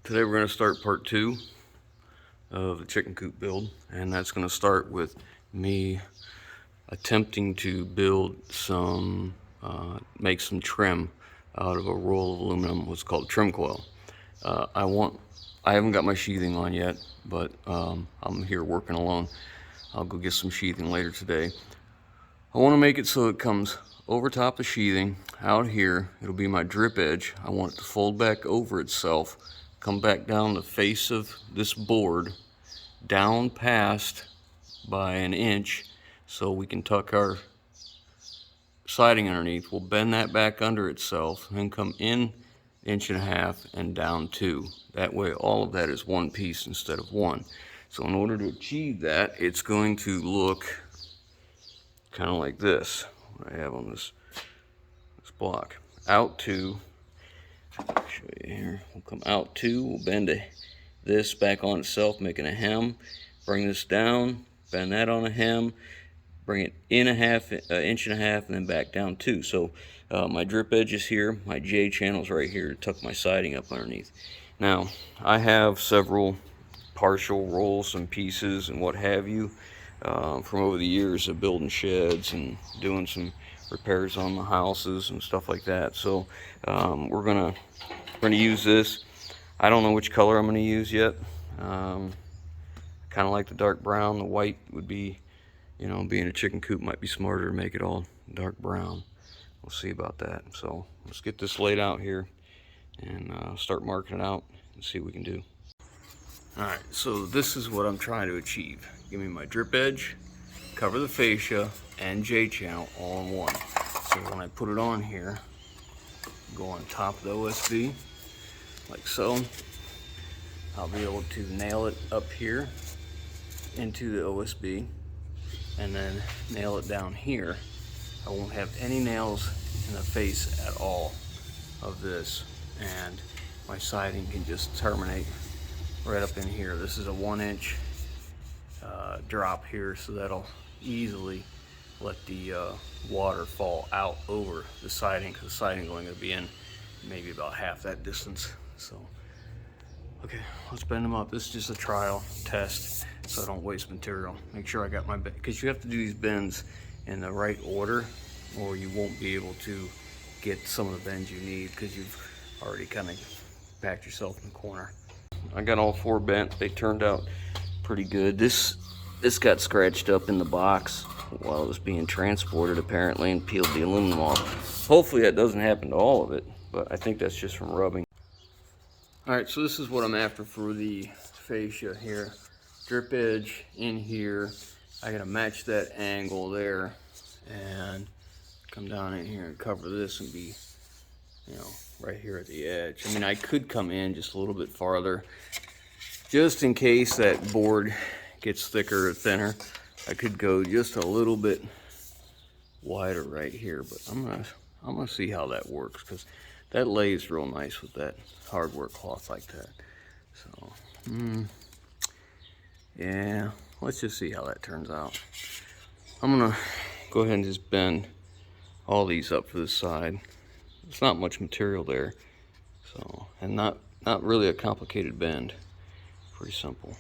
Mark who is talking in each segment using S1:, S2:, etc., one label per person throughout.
S1: Today we're going to start part 2 of the chicken coop build, and that's going to start with me attempting to build some, make some trim out of a roll of aluminum, what's called trim coil. I haven't got my sheathing on yet, but I'm here working alone. I'll go get some sheathing later today. I want to make it so it comes over top the sheathing out here. It'll be my drip edge. I want it to fold back over itself, come back down the face of this board, down past by an inch, so we can tuck our siding underneath. We'll bend that back under itself and then come in 1.5 inches and down 2. That way all of that is one piece instead of one. So in order to achieve that, it's going to look kind of like this. I have on this block. Out 2. Show you here. We'll come out 2. We'll bend this back on itself, making a hem. Bring this down. Bend that on a hem. Bring it in 1.5 inches, and then back down 2. So my drip edge is here. My J channel's right here to tuck my siding up underneath. Now I have several partial rolls and pieces and what have you from over the years of building sheds and doing some repairs on the houses and stuff like that. So we're gonna use this. I don't know which color I'm gonna use yet. Kind of like the dark brown. The white would be, you know, being a chicken coop might be smarter to make it all dark brown. We'll see about that. So let's get this laid out here and start marking it out and see what we can do. Alright, so this is what I'm trying to achieve. Give me my drip edge, cover the fascia, and J channel all in one. So when I put it on here, go on top of the OSB, like so. I'll be able to nail it up here into the OSB, and then nail it down here. I won't have any nails in the face at all of this, and my siding can just terminate right up in here. This is a 1-inch drop here, so that'll easily let the water fall out over the siding, because the siding is only going to be in maybe about half that distance. So okay, let's bend them up. This is just a trial test so I don't waste material. Make sure I got my bend, because you have to do these bends in the right order or you won't be able to get some of the bends you need, because you've already kind of backed yourself in the corner. I got all 4 bent. They turned out pretty good. This got scratched up in the box while it was being transported apparently, and peeled the aluminum off. Hopefully that doesn't happen to all of it, but I think that's just from rubbing. Alright, so this is what I'm after for the fascia here. Drip edge in here. I gotta match that angle there and come down in here and cover this and be, you know, right here at the edge. I mean, I could come in just a little bit farther just in case that board gets thicker or thinner. I could go just a little bit wider right here, but I'm gonna see how that works, because that lays real nice with that hardware cloth like that. So yeah, let's just see how that turns out. I'm gonna go ahead and just bend all these up for the side. It's not much material there, so, and not really a complicated bend. Pretty simple.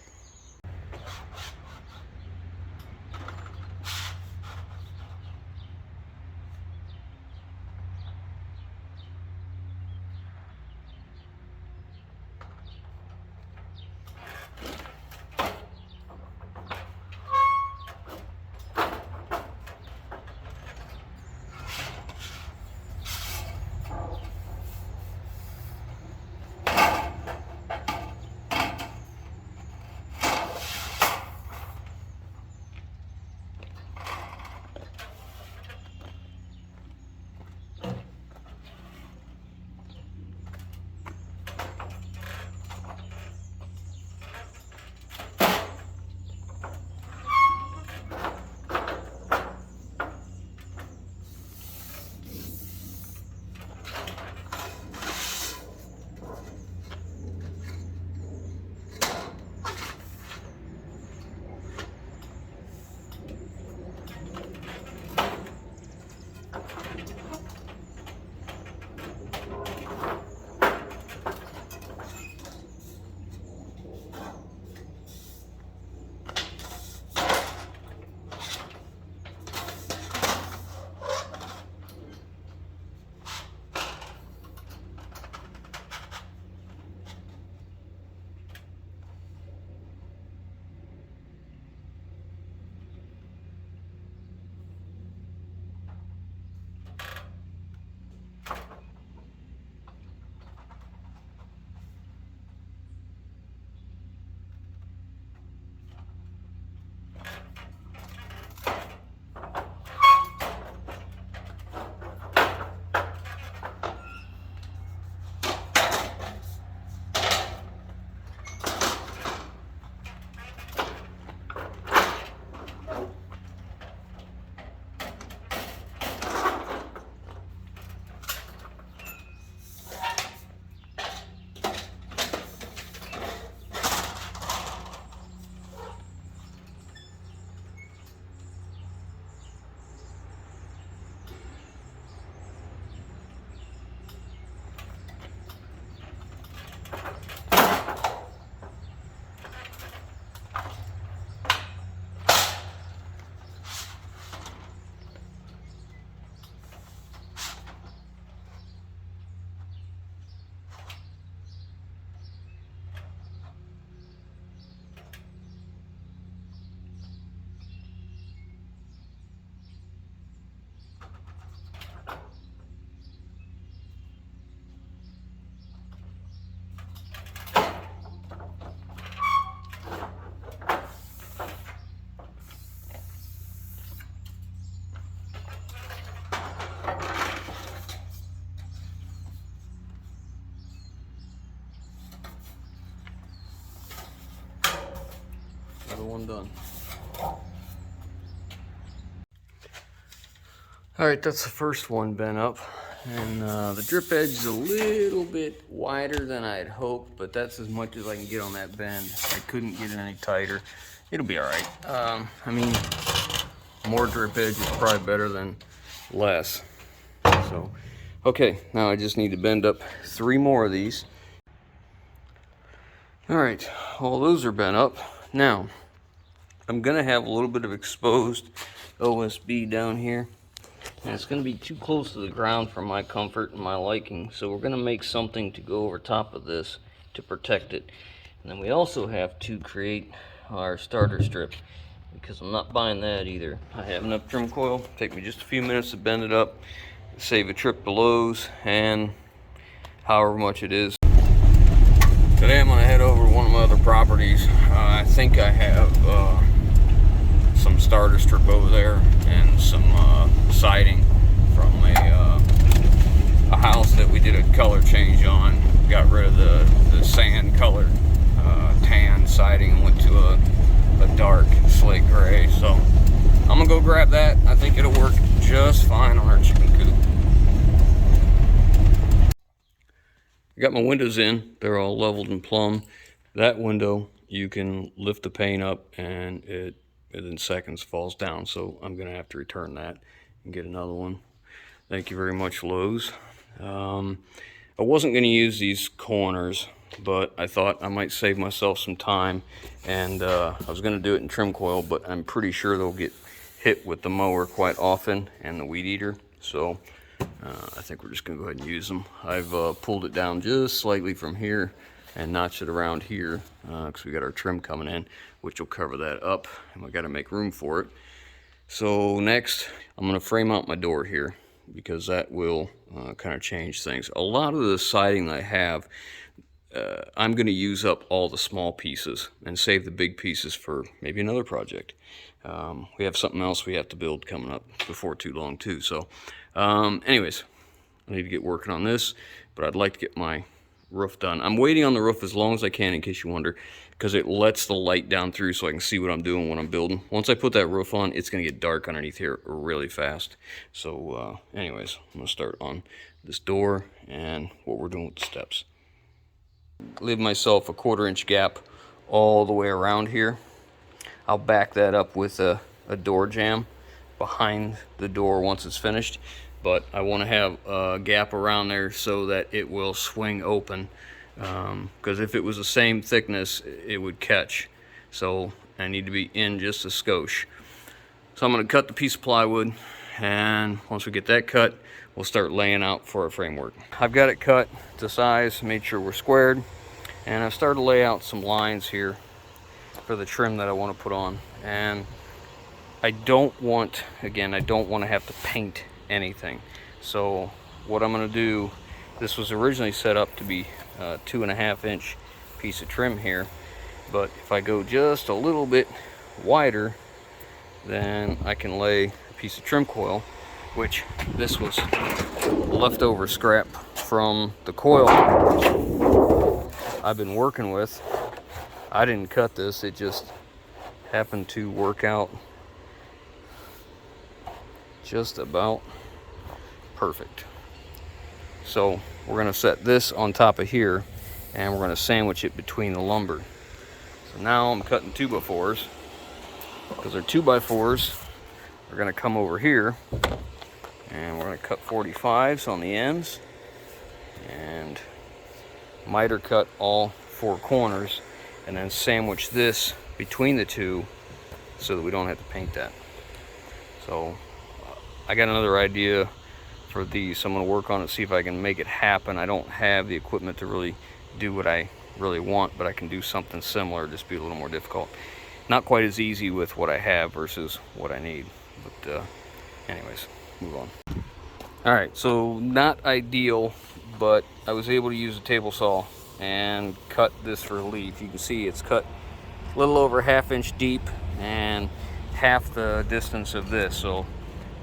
S1: one done. All right, that's the first one bent up. And the drip edge is a little bit wider than I had hoped, but that's as much as I can get on that bend. I couldn't get it any tighter. It'll be all right. I mean, more drip edge is probably better than less. So, okay, now I just need to bend up 3 more of these. All right, all those are bent up. Now, I'm gonna have a little bit of exposed OSB down here. And it's going to be too close to the ground for my comfort and my liking, so we're going to make something to go over top of this to protect it. And then we also have to create our starter strip, because I'm not buying that either. I have enough trim coil. Take me just a few minutes to bend it up, save a trip to Lowe's, and however much it is. Today I'm going to head over to one of my other properties. I think I have some starter strip over there and some siding from a house that we did a color change on. Got rid of the sand colored tan siding and went to a dark slate gray. So I'm gonna go grab that. I think it'll work just fine on our chicken coop. I got my windows in. They're all leveled and plumb. That window, you can lift the pane up and it in seconds falls down, so I'm gonna have to return that and get another one. Thank you very much, Lowe's. I wasn't gonna use these corners, but I thought I might save myself some time, and I was gonna do it in trim coil, but I'm pretty sure they'll get hit with the mower quite often and the weed eater, so I think we're just gonna go ahead and use them. I've pulled it down just slightly from here and notch it around here because we got our trim coming in, which will cover that up, and we got to make room for it. So next, I'm going to frame out my door here, because that will kind of change things. A lot of the siding that I have, I'm going to use up all the small pieces and save the big pieces for maybe another project. We have something else we have to build coming up before too long too. So anyways, I need to get working on this, but I'd like to get my roof done. I'm waiting on the roof as long as I can, in case you wonder, because it lets the light down through so I can see what I'm doing when I'm building. Once I put that roof on, it's going to get dark underneath here really fast. So anyways, I'm going to start on this door and what we're doing with the steps. Leave myself a 1/4 inch gap all the way around here. I'll back that up with a door jamb behind the door once it's finished. But I want to have a gap around there so that it will swing open, because if it was the same thickness, it would catch. So I need to be in just a skosh. So I'm going to cut the piece of plywood, and once we get that cut, we'll start laying out for our framework. I've got it cut to size, made sure we're squared, and I've started to lay out some lines here for the trim that I want to put on. And I don't want to have to paint anything. So what I'm going to do, this was originally set up to be a 2.5 inch piece of trim here, but if I go just a little bit wider, then I can lay a piece of trim coil, which this was leftover scrap from the coil I've been working with. I didn't cut this, it just happened to work out just about perfect. So we're going to set this on top of here, and we're going to sandwich it between the lumber. So now I'm cutting 2x4s, because our 2x4s are going to come over here, and we're going to cut 45s on the ends and miter cut all 4 corners, and then sandwich this between the two so that we don't have to paint that. So I got another idea for these, so I'm going to work on it, see if I can make it happen. I don't have the equipment to really do what I really want, but I can do something similar, just be a little more difficult. Not quite as easy with what I have versus what I need, but anyways, move on. All right, so not ideal, but I was able to use a table saw and cut this relief. You can see it's cut a little over 1/2 inch deep and half the distance of this. So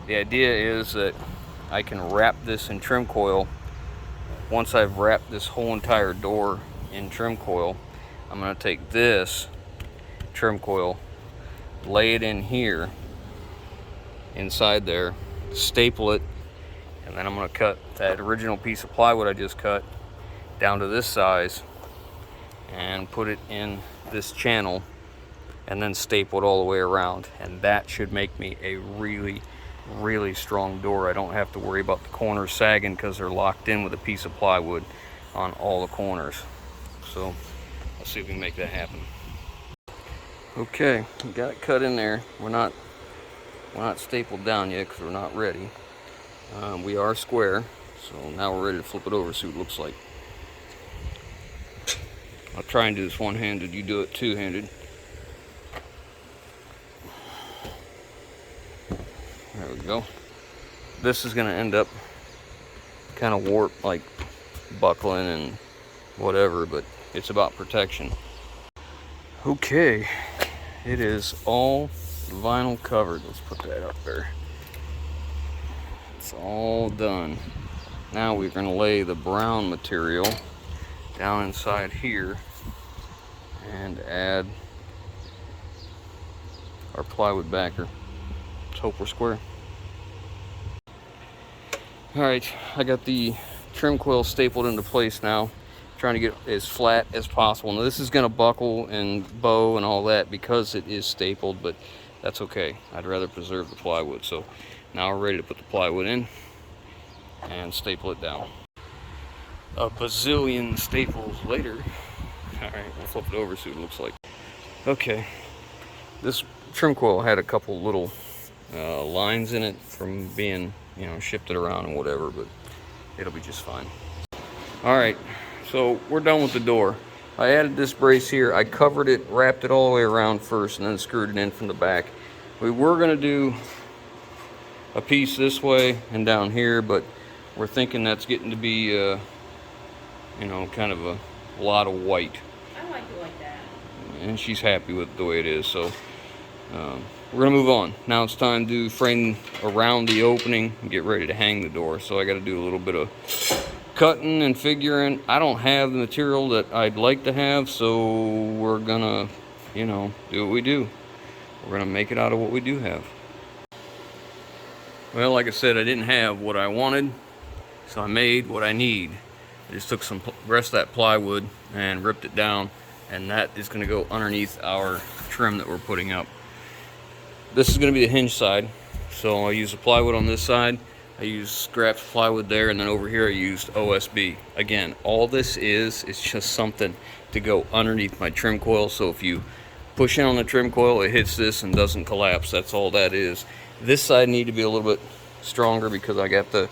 S1: the idea is that I can wrap this in trim coil. Once I've wrapped this whole entire door in trim coil, I'm going to take this trim coil lay it in here, inside there, staple it, and then I'm going to cut that original piece of plywood I just cut down to this size and put it in this channel, and then staple it all the way around, and that should make me a really strong door. I don't have to worry about the corners sagging because they're locked in with a piece of plywood on all the corners. So let's see if we can make that happen. Okay, we got it cut in there. We're not stapled down yet because we're not ready. We are square, so now we're ready to flip it over, see what it looks like. I'll try and do this one-handed, you do it two-handed. There we go. This is going to end up kind of warped, like buckling and whatever, but it's about protection. Okay, it is all vinyl covered. Let's put that up there. It's all done. Now we're going to lay the brown material down inside here and add our plywood backer. Let's hope we're square. Alright, I got the trim coil stapled into place now. Trying to get as flat as possible. Now this is going to buckle and bow and all that because it is stapled, but that's okay. I'd rather preserve the plywood. So now we're ready to put the plywood in and staple it down. A bazillion staples later. Alright, we'll flip it over, see what it looks like. Okay, this trim coil had a couple little lines in it from being, shifted around and whatever, but it'll be just fine. Alright, so we're done with the door. I added this brace here. I covered it, wrapped it all the way around first, and then screwed it in from the back. We were going to do a piece this way and down here, but we're thinking that's getting to be kind of a lot of white.
S2: I like it like that.
S1: And she's happy with the way it is, so we're gonna move on. Now it's time to frame around the opening and get ready to hang the door. So I got to do a little bit of cutting and figuring. I don't have the material that I'd like to have, so we're gonna, do what we do. We're gonna make it out of what we do have. Well, like I said, I didn't have what I wanted, so I made what I need. I just took some rest of that plywood and ripped it down, and that is going to go underneath our trim that we're putting up. This is going to be the hinge side, so I use the plywood on this side, I use scraps plywood there, and then over here I used OSB. Again, all this is just something to go underneath my trim coil, so if you push in on the trim coil, it hits this and doesn't collapse. That's all that is. This side need to be a little bit stronger because I got to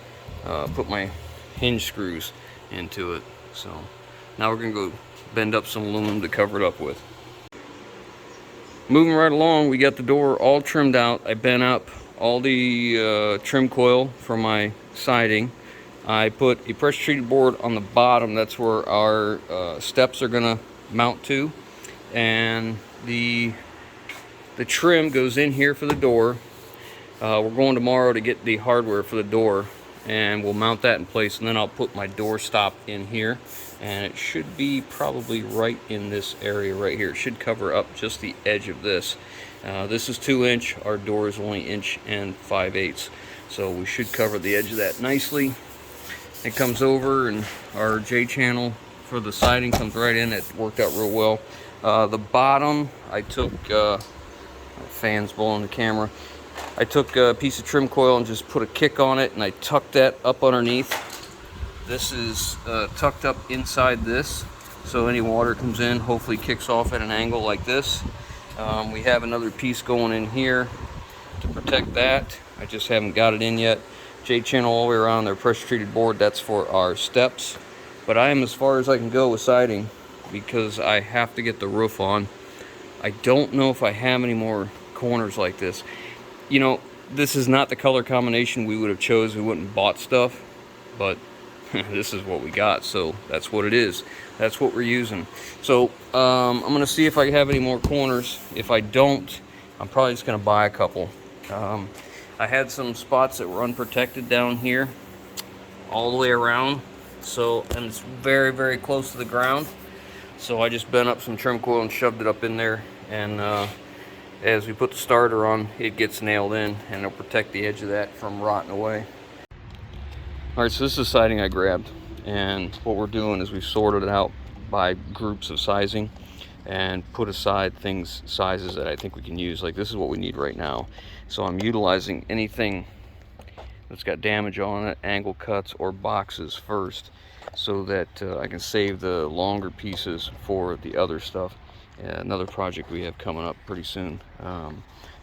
S1: put my hinge screws into it. So now we're gonna go bend up some aluminum to cover it up with. Moving right along, we got the door all trimmed out. I bent up all the trim coil for my siding. I put a pressure treated board on the bottom. That's where our steps are gonna mount to, and the trim goes in here for the door. We're going tomorrow to get the hardware for the door, and we'll mount that in place, and then I'll put my door stop in here, and it should be probably right in this area right here. It should cover up just the edge of this. This is 2-inch, our door is only 1 5/8, so we should cover the edge of that nicely. It comes over, and our J channel for the siding comes right in. It worked out real well. The bottom, I took fans blowing the camera. I took a piece of trim coil and just put a kick on it, and I tucked that up underneath. This is tucked up inside this, so any water comes in, hopefully kicks off at an angle like this. We have another piece going in here to protect that. I just haven't got it in yet. J channel all the way around their pressure treated board, that's for our steps. But I am as far as I can go with siding because I have to get the roof on. I don't know if I have any more corners like this. This is not the color combination we would have chose. We wouldn't have bought stuff, but this is what we got, so that's what it is. That's what we're using. So I'm gonna see if I have any more corners. If I don't, I'm probably just gonna buy a couple. I had some spots that were unprotected down here all the way around, and it's very, very close to the ground, so I just bent up some trim coil and shoved it up in there, and as we put the starter on, it gets nailed in, and it'll protect the edge of that from rotting away. All right, so this is the siding I grabbed, and what we're doing is we've sorted it out by groups of sizing and put aside sizes that I think we can use. Like this is what we need right now. So I'm utilizing anything that's got damage on it, angle cuts or boxes first, so that I can save the longer pieces for the other stuff. Another project we have coming up pretty soon.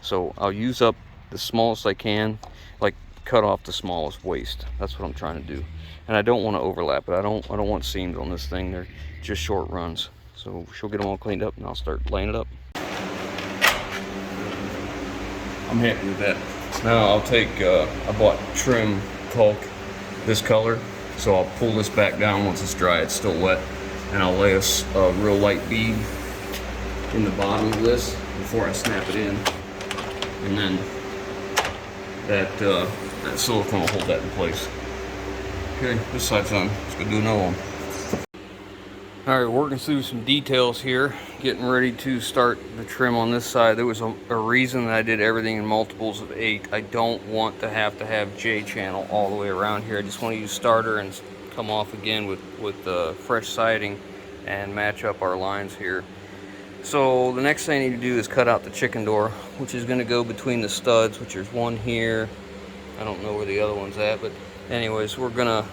S1: So I'll use up the smallest I can, like cut off the smallest waste. That's what I'm trying to do. And I don't want to overlap it. I don't want seams on this thing. They're just short runs. So she'll get them all cleaned up and I'll start laying it up. I'm happy with that. Now I'll take, I bought trim caulk this color, so I'll pull this back down once it's dry. It's still wet, and I'll lay a real light bead in the bottom of this before I snap it in, and then that silicone will hold that in place. Okay, this side's done. Let's go do another one. All right, working through some details here, getting ready to start the trim on this side. There was a reason that I did everything in multiples of 8. I don't want to have J channel all the way around here. I just want to use starter and come off again with fresh siding and match up our lines here. So the next thing I need to do is cut out the chicken door, which is going to go between the studs, which there's one here. I don't know where the other one's at, but anyways, we're gonna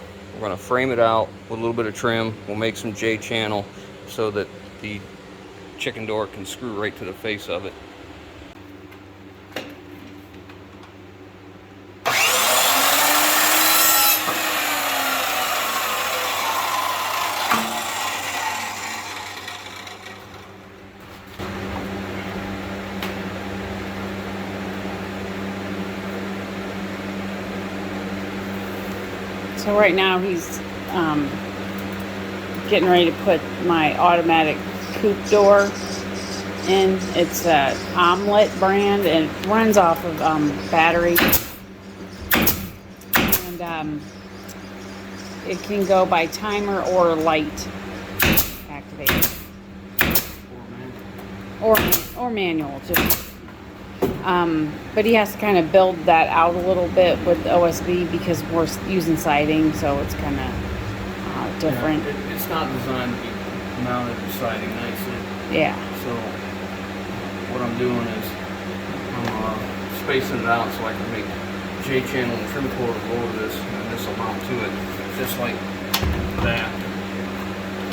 S1: frame it out with a little bit of trim. We'll make some J channel so that the chicken door can screw right to the face of it.
S2: So right now he's getting ready to put my automatic Coop door in. It's a Omelet brand and it runs off of battery. And it can go by timer or light activated. Or manual, just. But he has to kind of build that out a little bit with OSB because we're using siding, so it's kind of different.
S1: Yeah, it's not designed to be mounted to siding nicely.
S2: Yeah.
S1: So what I'm doing is I'm spacing it out so I can make J channel and trim cord over this, and this will mount to it just like that.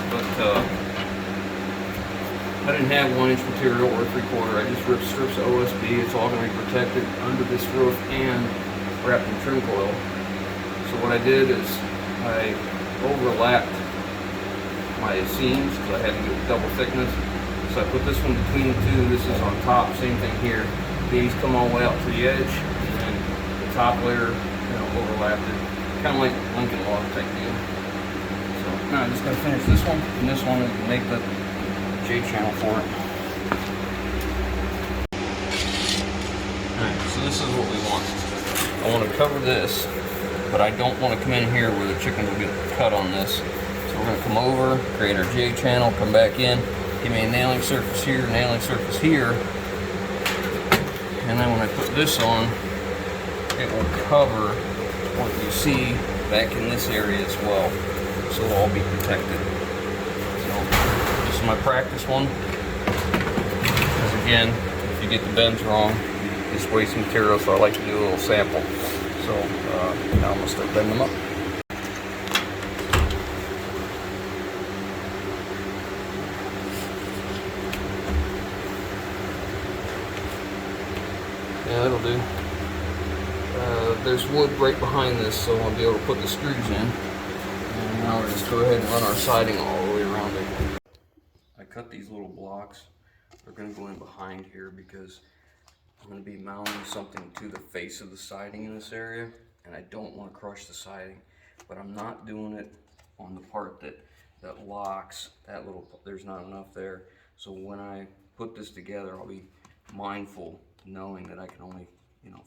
S1: But I didn't have 1-inch material or 3/4. I just ripped strips of OSB. It's all going to be protected under this roof and wrapped in trim coil. So what I did is I overlapped my seams because I had to get double thickness. So I put this one between the two. This is on top. Same thing here. These come all the way out to the edge, and then the top layer, overlapped it. Kind of like Lincoln log type deal. So now I'm just going to finish this one and this one and make the J channel for it. Alright, so this is what we want. I want to cover this, but I don't want to come in here where the chicken will get cut on this. So we're going to come over, create our J channel, come back in, give me a nailing surface here, nailing surface here, and then when I put this on, it will cover what you see back in this area as well. So it'll all be protected. This is my practice one, because again, if you get the bends wrong, you just waste material, so I like to do a little sample. So now I'm going to start bending them up. Yeah, that'll do. There's wood right behind this, so I'll be able to put the screws in. And now we'll just go ahead and run our siding all the way around it. I cut these little blocks. They're going to go in behind here because I'm going to be mounting something to the face of the siding in this area, and I don't want to crush the siding, but I'm not doing it on the part that locks that little. There's not enough there, so when I put this together, I'll be mindful knowing that I can only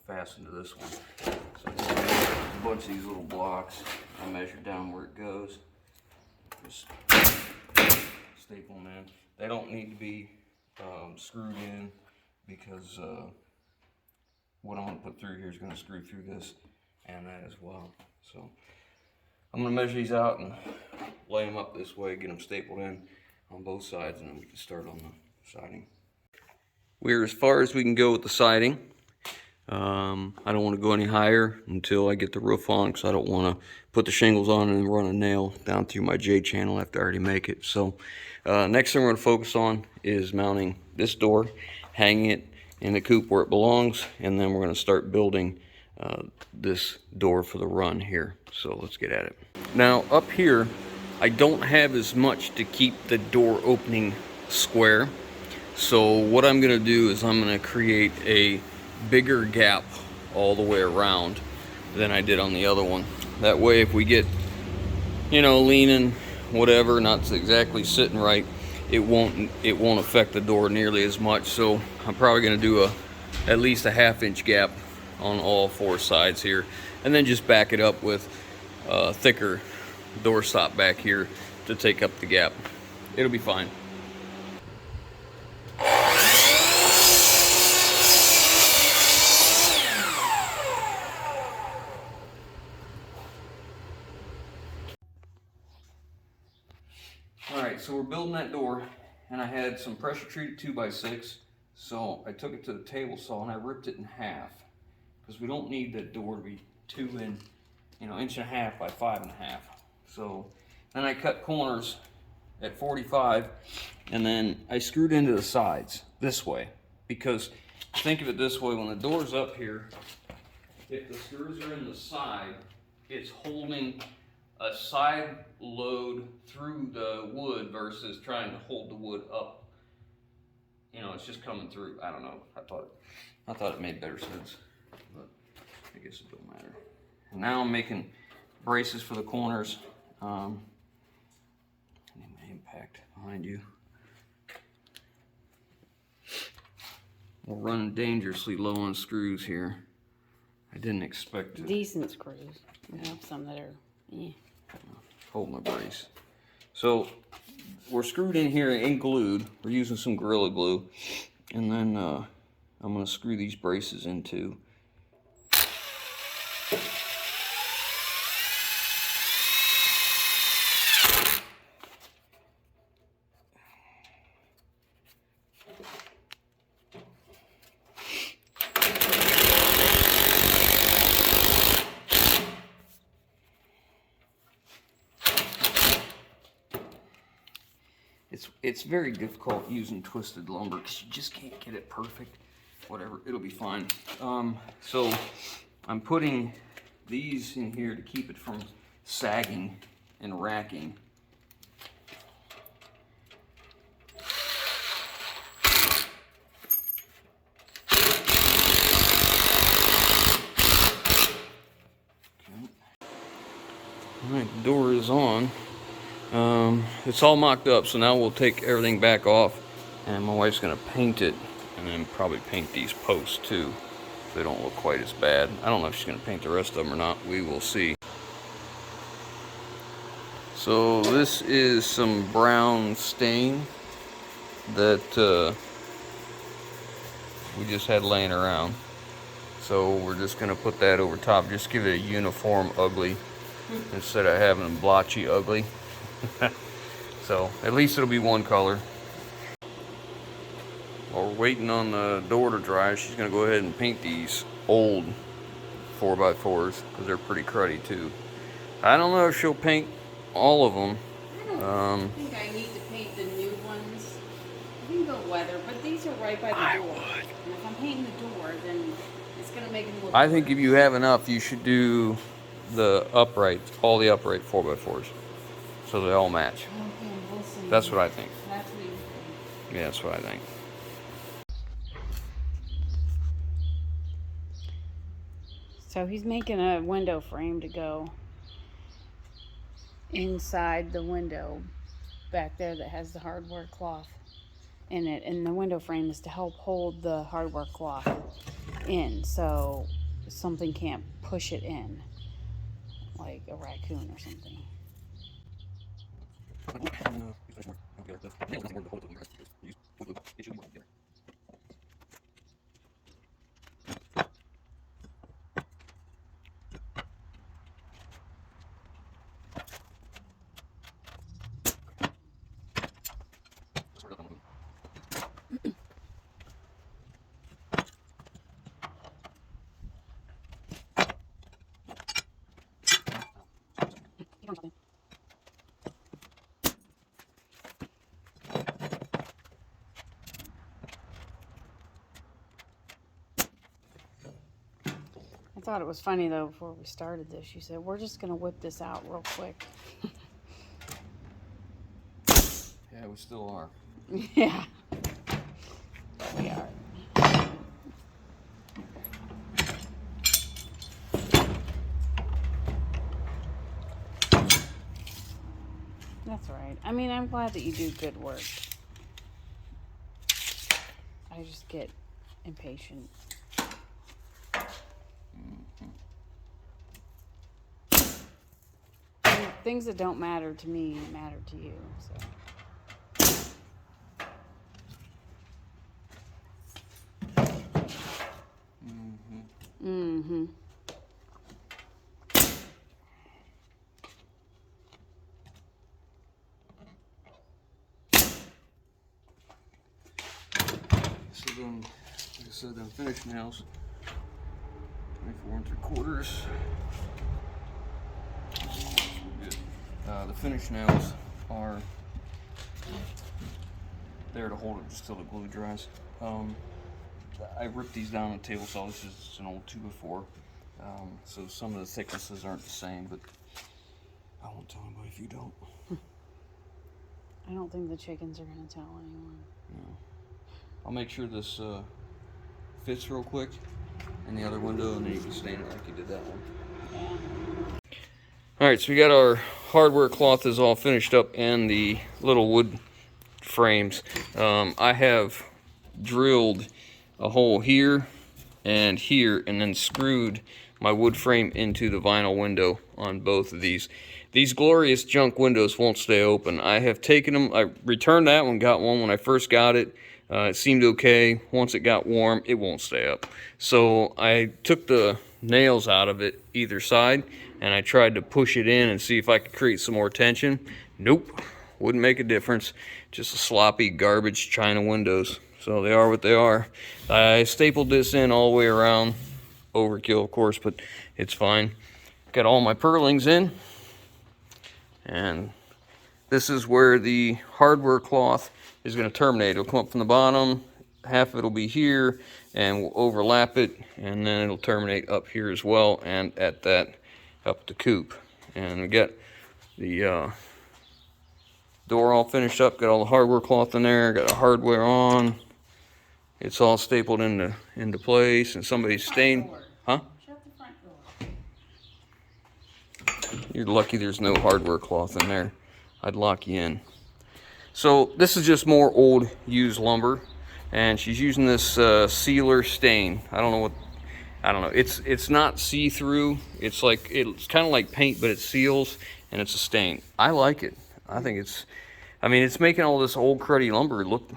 S1: fasten to this one. So a bunch of these little blocks, I measure down where it goes. Just staple them in. They don't need to be screwed in because what I'm going to put through here is going to screw through this and that as well. So I'm going to measure these out and lay them up this way, get them stapled in on both sides, and then we can start on the siding. We're as far as we can go with the siding. I don't want to go any higher until I get the roof on, because I don't want to put the shingles on and run a nail down through my J channel after I already make it. So next thing we're going to focus on is mounting this door, hanging it in the coop where it belongs, and then we're going to start building this door for the run here. So let's get at it. Now up here, I don't have as much to keep the door opening square. So what I'm going to do is I'm going to create a bigger gap all the way around than I did on the other one. That way if we get, you know, leaning, whatever, not exactly sitting right, it won't affect the door nearly as much. So I'm probably going to do at least a 1/2 inch gap on all 4 sides here, and then just back it up with a thicker door stop back here to take up the gap. It'll be fine. Alright, so we're building that door, and I had some pressure treated 2x6, so I took it to the table saw and I ripped it in half, because we don't need the door to be 1.5 by 5.5. So then I cut corners at 45, and then I screwed into the sides this way, because think of it this way: when the door's up here, if the screws are in the side, it's holding a side load through the wood versus trying to hold the wood up. You know, it's just coming through. I don't know. I thought it made better sense, but I guess it don't matter. And now I'm making braces for the corners. I need my impact behind you. We're running dangerously low on screws here. I didn't expect to.
S2: Decent screws. We have some that are,
S1: Hold my brace. So we're screwed in here and glued. We're using some Gorilla Glue, and then I'm going to screw these braces into. It's very difficult using twisted lumber because you just can't get it perfect. Whatever, it'll be fine. So I'm putting these in here to keep it from sagging and racking. Alright, the door is on. It's all mocked up, so now we'll take everything back off, and my wife's going to paint it, and then probably paint these posts too, so they don't look quite as bad. I don't know if she's going to paint the rest of them or not. We will see. So this is some brown stain that we just had laying around. So we're just going to put that over top, just give it a uniform ugly instead of having a blotchy ugly. So at least it'll be one color. While we're waiting on the door to dry, she's going to go ahead and paint these old 4x4s because they're pretty cruddy too. I don't know if she'll paint all of them.
S2: I think I need to paint the new ones. I can go weather, but these are right by the door. And if I'm painting the door, then it's going to make them look
S1: I think if you have enough, you should do the uprights, all the upright 4x4s, so they all match.
S2: Okay, we'll see.
S1: That's what I think.
S2: That's what you think.
S1: Yeah, that's what I think.
S2: So he's making a window frame to go inside the window back there that has the hardware cloth in it, and the window frame is to help hold the hardware cloth in so something can't push it in, like a raccoon or something. I thought it was funny though, before we started this, you said, we're just gonna whip this out real quick.
S1: Yeah, we still are.
S2: Yeah, we are. That's right. I mean, I'm glad that you do good work. I just get impatient. Things that don't matter to me matter to you, so. Mm-hmm.
S1: So then, like I said, then finish nails, 24 3/4. The finish nails are there to hold it just till the glue dries. I ripped these down on the table saw. This is an old 2x4, so some of the thicknesses aren't the same, but I won't tell anybody if you don't.
S2: I don't think the chickens are gonna tell anyone.
S1: No. I'll make sure this fits real quick in the other window, and then you can stain it like you did that one.
S2: Yeah.
S1: Alright, so we got our hardware cloth is all finished up and the little wood frames. I have drilled a hole here and here, and then screwed my wood frame into the vinyl window on both of these. These glorious junk windows won't stay open. I have taken them, I returned that one, got one when I first got it. It seemed okay. Once it got warm, it won't stay up. So I took the nails out of it either side, and I tried to push it in and see if I could create some more tension. Nope, wouldn't make a difference. Just a sloppy garbage China windows. So they are what they are. I stapled this in all the way around. Overkill, of course, but it's fine. Got all my purlings in. And this is where the hardware cloth is going to terminate. It'll come up from the bottom, half of it will be here, and we'll overlap it, and then it'll terminate up here as well, and at that up the coop. And we got the door all finished up, got all the hardware cloth in there, got the hardware on. It's all stapled into place, and somebody's stained. Huh?
S2: Shut the front door.
S1: You're lucky there's no hardware cloth in there. I'd lock you in. So this is just more old used lumber, and she's using this sealer stain. I don't know. It's not see-through. It's kind of like paint, but it seals, and it's a stain. I like it. I think it's making all this old cruddy lumber look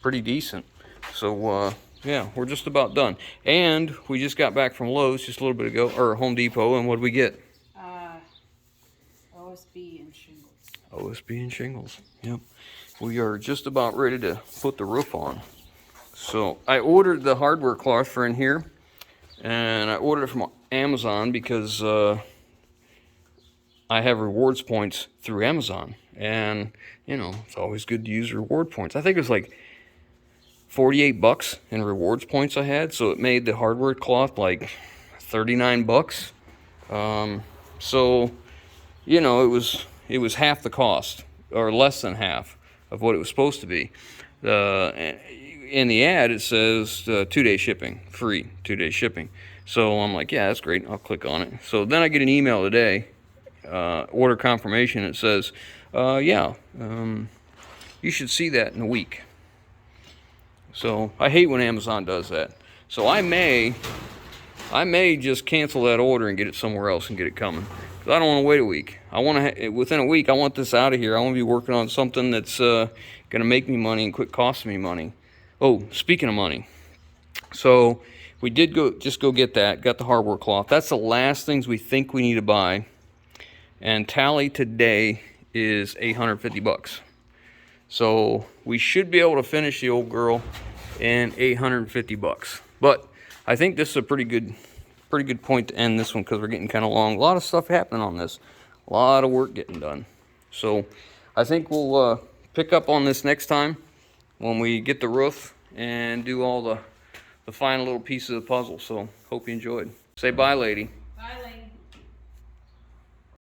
S1: pretty decent. So yeah, we're just about done. And we just got back from Lowe's just a little bit ago, or Home Depot, and what did we get?
S2: OSB and shingles.
S1: OSB and shingles. Yep. We are just about ready to put the roof on. So I ordered the hardware cloth for in here, and I ordered it from Amazon because I have rewards points through Amazon, and you know, it's always good to use reward points. I think it was like 48 bucks in rewards points I had, so it made the hardware cloth like 39 bucks. So you know, it was half the cost, or less than half of what it was supposed to be. In the ad it says 2-day shipping, free 2-day shipping. So I'm like, yeah, that's great, I'll click on it. So then I get an email today, order confirmation. It says, yeah, you should see that in a week. So I hate when Amazon does that. So I may just cancel that order and get it somewhere else and get it coming. Because I don't want to wait a week. I want to, within a week, I want this out of here. I want to be working on something that's going to make me money and quit costing me money. Oh, speaking of money. So we did go get that, got the hardware cloth. That's the last things we think we need to buy. And tally today is 850 bucks. So we should be able to finish the old girl in 850 bucks. But I think this is a pretty good point to end this one, because we're getting kind of long. A lot of stuff happening on this. A lot of work getting done. So I think we'll pick up on this next time when we get the roof and do all the final little pieces of the puzzle. So hope you enjoyed. Say bye, lady.